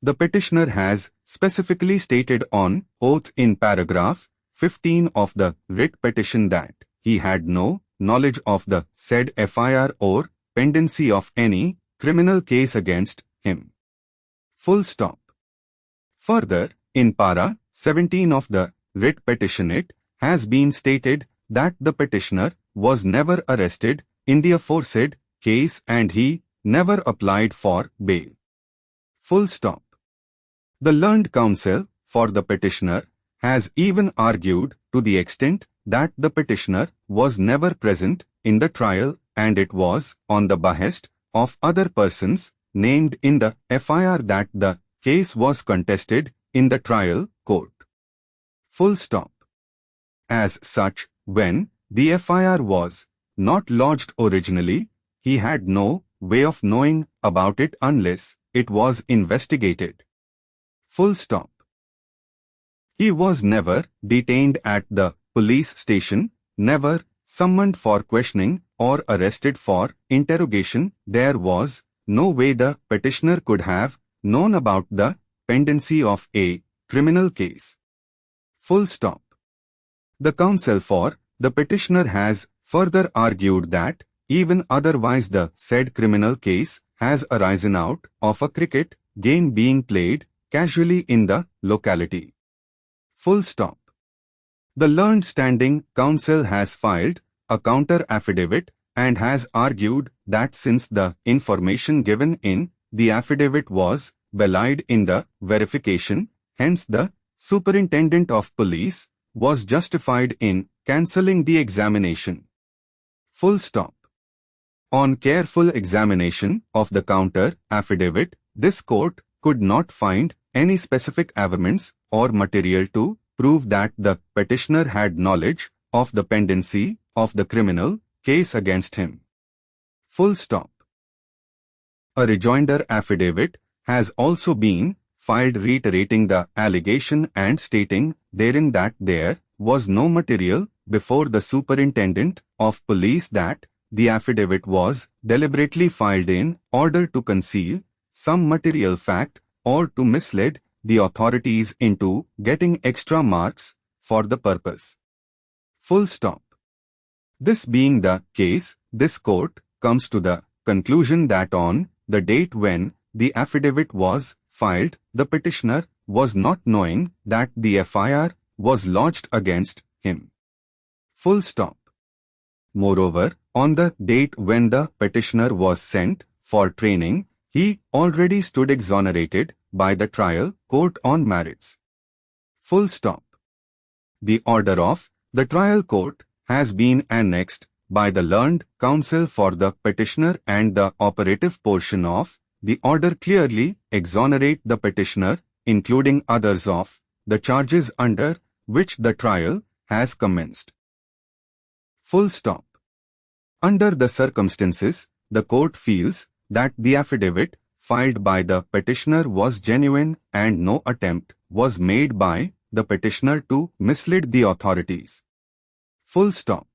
The petitioner has specifically stated on oath in paragraph 15 of the writ petition that he had no knowledge of the said F.I.R. or pendency of any criminal case against him. Full stop. Further, in para 17 of the writ petition it has been stated that the petitioner was never arrested in the aforesaid case and he never applied for bail. Full stop. The learned counsel for the petitioner has even argued to the extent that the petitioner was never present in the trial and it was on the behest of other persons named in the F.I.R. that the case was contested in the trial court. Full stop. As such, when the F.I.R. was not lodged originally, he had no way of knowing about it unless it was investigated. Full stop. He was never detained at the police station, never summoned for questioning or arrested for interrogation. There was no way the petitioner could have known about the pendency of a criminal case. Full stop. The counsel for the petitioner has further argued that even otherwise the said criminal case has arisen out of a cricket game being played casually in the locality. Full stop. The learned standing counsel has filed a counter affidavit and has argued that since the information given in the affidavit was belied in the verification, hence the superintendent of police was justified in cancelling the examination. Full stop. On careful examination of the counter affidavit, this court could not find any specific averments or material to prove that the petitioner had knowledge of the pendency of the criminal case against him. Full stop. A rejoinder affidavit has also been filed reiterating the allegation and stating therein that there was no material before the superintendent of police, that the affidavit was deliberately filed in order to conceal some material fact or to mislead the authorities into getting extra marks for the purpose. Full stop. This being the case, this court comes to the conclusion that on the date when the affidavit was filed, the petitioner was not knowing that the F.I.R. was lodged against him. Full stop. Moreover, on the date when the petitioner was sent for training, he already stood exonerated by the trial court on merits. Full stop. The order of the trial court has been annexed by the learned counsel for the petitioner and the operative portion of the order clearly exonerate the petitioner, including others of the charges under which the trial has commenced. Full stop. Under the circumstances, the court feels that the affidavit filed by the petitioner was genuine and no attempt was made by the petitioner to mislead the authorities. Full stop.